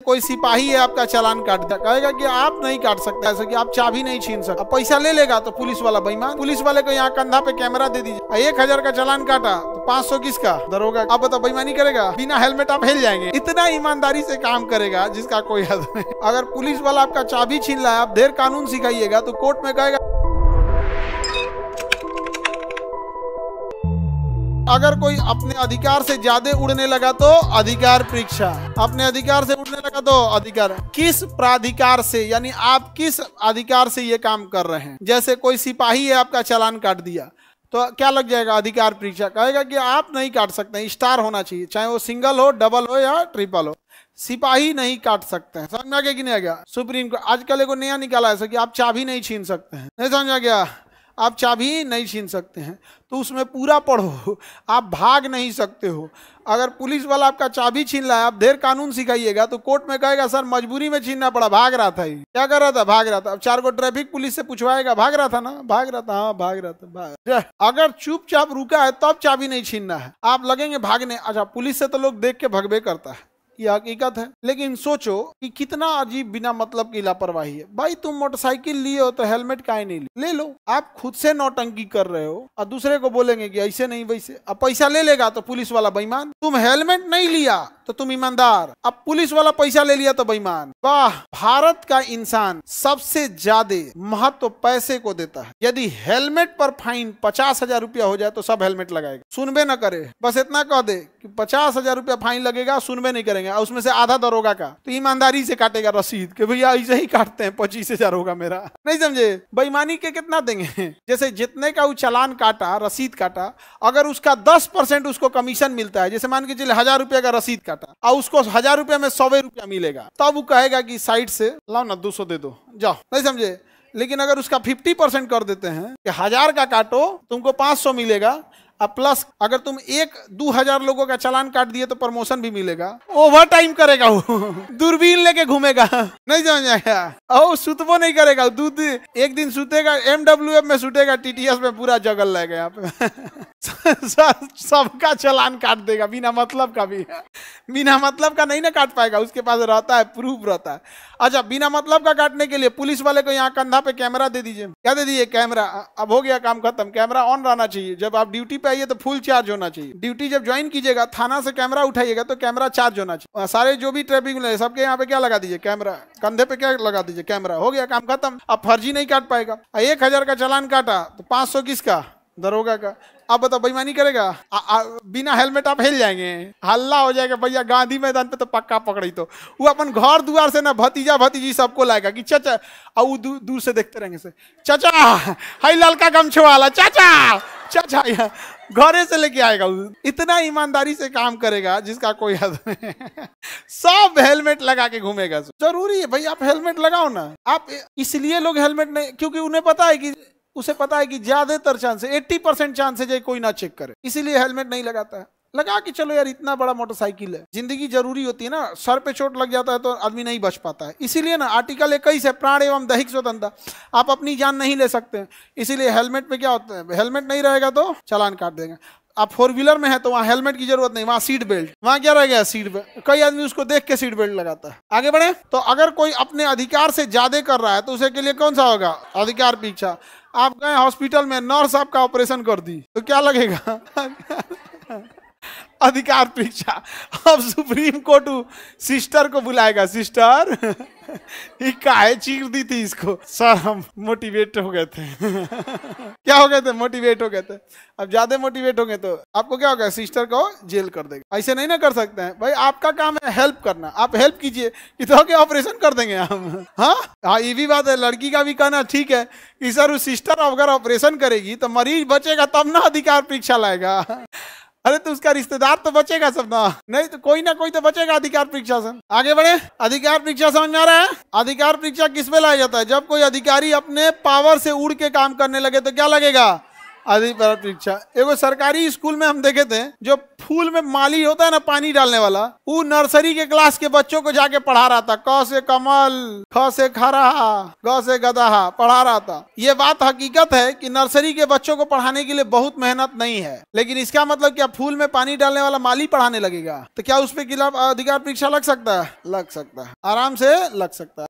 कोई सिपाही है आपका चालान काट दिया, कहेगा कि आप नहीं काट सकते, ऐसे कि आप चाबी नहीं छीन सकते। अब पैसा ले लेगा तो पुलिस वाला बेईमान, पुलिस वाले को यहाँ कंधा पे कैमरा दे दीजिए, 1000 का चालान काटा तो 500 किसका, दरोगा। अब बताओ बेईमानी करेगा? बिना हेलमेट आप हिल जाएंगे। इतना ईमानदारी से काम करेगा जिसका कोई हद नहीं। अगर पुलिस वाला आपका चाबी छीन रहा है, आप ढेर कानून सिखाइएगा तो कोर्ट में कहेगा। अगर कोई अपने अधिकार से ज्यादा उड़ने लगा तो अधिकार परीक्षा, अपने अधिकार से उड़ने लगा तो अधिकार। किस प्राधिकार से, यानी आप किस अधिकार से ये काम कर रहे हैं? जैसे कोई सिपाही है आपका चालान काट दिया तो क्या लग जाएगा? अधिकार परीक्षा। कहेगा कि आप नहीं काट सकते, स्टार होना चाहिए, चाहे वो सिंगल हो, डबल हो या ट्रिपल हो, सिपाही नहीं काट सकते हैं। समझ में आ गया कि नहीं आ गया? सुप्रीम कोर्ट आजकल एक नया निकाला है कि आप चाबी नहीं छीन सकते हैं। नहीं समझ आ गया? आप चाबी नहीं छीन सकते हैं तो उसमें पूरा पढ़ो, आप भाग नहीं सकते हो। अगर पुलिस वाला आपका चाबी छीन रहा है, आप ढेर कानून सिखाइएगा तो कोर्ट में कहेगा सर मजबूरी में छीनना पड़ा, भाग रहा था। क्या कर रहा था? भाग रहा था। अब 4 को ट्रैफिक पुलिस से पूछवाएगा, भाग रहा था ना? भाग रहा था, हाँ भाग रहा था। अगर चुपचाप रुका है तब चाबी नहीं छीनना है, आप लगेंगे भागने। अच्छा, पुलिस से तो लोग देख के भगबे करता है, ये हकीकत है। लेकिन सोचो कि कितना अजीब बिना मतलब की लापरवाही है। भाई तुम मोटरसाइकिल लिए हो तो हेलमेट काहे नहीं ले लो? आप खुद से नौटंकी कर रहे हो और दूसरे को बोलेंगे कि ऐसे नहीं वैसे। अब पैसा ले लेगा तो पुलिस वाला बेईमान, तुम हेलमेट नहीं लिया तो तुम ईमानदार, अब पुलिस वाला पैसा ले लिया तो बेईमान। वाह, भारत का इंसान सबसे ज्यादा महत्व पैसे को देता है। यदि हेलमेट पर फाइन 50,000 रुपया हो जाए तो सब हेलमेट लगाएगा, सुनबे न करे। बस इतना कह दे कि 50,000 रुपया फाइन लगेगा, सुनबे नहीं करेंगे, उसमें से आधा दरोगा का, तो ईमानदारी से काटेगा रसीद कि भैया ऐसे ही काटते हैं, 25,000 होगा मेरा। नहीं समझे? बेईमानी के कितना देंगे? जैसे जितने का वो चालान काटा, रसीद काटा, अगर उसका 10% उसको कमीशन मिलता है, जैसे मान के चले 1000 रुपया का रसीद काटा और उसको 1000 रुपया में 100 रुपया मिलेगा, तब वो कहेगा कि साइड से लाओ ना 200 दे दो, जाओ। नहीं समझे? लेकिन अगर उसका 50% कर देते हैं कि 1000 का काटो तुमको 500 मिलेगा, अब प्लस अगर तुम 1-2 हजार लोगों का चालान काट दिए तो प्रमोशन भी मिलेगा। ओवर टाइम करेगा वो, दूरबीन लेके घूमेगा। नहीं समझ आया? ओ सुतबो नहीं करेगा, एक दिन सुतेगा MWF में, सुतेगा TTS में, पूरा जगल लगेगा यहाँ पे। सबका चालान काट देगा बिना मतलब का भी। बिना मतलब का नहीं ना काट पाएगा, उसके पास रहता है, प्रूफ रहता है। अच्छा, बिना मतलब का काटने के लिए पुलिस वाले को यहाँ कंधा पे कैमरा दे दीजिए। क्या दे दीजिए? कैमरा। अब हो गया काम खत्म। कैमरा ऑन रहना चाहिए। जब आप ड्यूटी पे आइए तो फुल चार्ज होना चाहिए। ड्यूटी जब ज्वाइन कीजिएगा, थाना से कैमरा उठाइएगा तो कैमरा चार्ज होना चाहिए। सारे जो भी ट्रैफिक में सबके यहाँ पे क्या लगा दीजिए? कैमरा। कंधे पे क्या लगा दीजिए? कैमरा। हो गया काम खत्म। अब फर्जी नहीं काट पाएगा। 1000 का चालान काटा तो 500 किसका? दरोगा का। अब बताओ बेईमानी करेगा? बिना हेलमेट आप हिल जाएंगे, हल्ला हो जाएगा। भैया गांधी मैदान पे तो पक्का पकड़ी, तो वो अपन घर द्वार से ना भतीजा भतीजी सबको लाएगा कि चाचा, और वो दूर से देखते रहेंगे से, चाचा हाई लड़का गमछो वाला, चाचा चाचा, घरे से लेके आएगा। इतना ईमानदारी से काम करेगा जिसका कोई हद नहीं। सब हेलमेट लगा के घूमेगा। जरूरी है भाई आप हेलमेट लगाओ ना। आप इसलिए लोग हेलमेट नहीं, क्योंकि उन्हें पता है कि उसे पता है कि ज्यादातर चांस है, 80% चांसेज है कोई ना चेक करे, इसीलिए हेलमेट नहीं लगाता है। लगा कि चलो यार इतना बड़ा मोटरसाइकिल है, जिंदगी जरूरी होती है ना। सर पे चोट लग जाता है तो आदमी नहीं बच पाता है। इसीलिए ना आर्टिकल 21 है, प्राण एवं दैहिक स्वतंत्रता, आप अपनी जान नहीं ले सकते। इसीलिए हेलमेट में क्या होता है, हेलमेट नहीं रहेगा तो चालान काट देंगे। आप 4 व्हीलर में है तो वहाँ हेलमेट की जरूरत नहीं, वहाँ सीट बेल्ट। वहाँ क्या रह गया? Seat belt. कई आदमी उसको देख के सीट बेल्ट लगाता है। आगे बढ़े तो अगर कोई अपने अधिकार से ज्यादा कर रहा है तो उसे के लिए कौन सा होगा? अधिकार परीक्षा। आप गए हॉस्पिटल में, नर्स आपका ऑपरेशन कर दी तो क्या लगेगा? अधिकार परीक्षा। अब सुप्रीम कोर्ट सिस्टर को बुलाएगा, सिस्टर काहे चीर दी थी इसको? सर हम मोटिवेट हो गए थे। क्या हो गए थे? मोटिवेट हो गए थे। अब ज्यादा मोटिवेट हो गए तो आपको क्या होगा? सिस्टर को जेल कर देगा। ऐसे नहीं ना कर सकते हैं भाई, आपका काम है हेल्प करना, आप हेल्प कीजिए कि तो के ऑपरेशन कर देंगे हम। हाँ ये भी बात है, लड़की का भी कहना ठीक है कि सर उस सिस्टर अगर ऑपरेशन करेगी तो मरीज बचेगा तब ना अधिकार परीक्षा लाएगा। अरे तो उसका रिश्तेदार तो बचेगा सब ना, नहीं तो कोई ना कोई तो बचेगा अधिकार परीक्षा से। आगे बढ़े। अधिकार परीक्षा समझ में आ रहा है? अधिकार परीक्षा किस पे लाया जाता है? जब कोई अधिकारी अपने पावर से उड़ के काम करने लगे तो क्या लगेगा? अधिकार परीक्षा। एगो सरकारी स्कूल में हम देखे थे, जो फूल में माली होता है ना, पानी डालने वाला, वो नर्सरी के क्लास के बच्चों को जाके पढ़ा रहा था। क से कमल, ख से खरहा, ग से गदहा पढ़ा रहा था। ये बात हकीकत है कि नर्सरी के बच्चों को पढ़ाने के लिए बहुत मेहनत नहीं है, लेकिन इसका मतलब क्या फूल में पानी डालने वाला माली पढ़ाने लगेगा तो क्या उस पे खिलाफ अधिकार परीक्षा लग सकता है? लग सकता है, आराम से लग सकता है।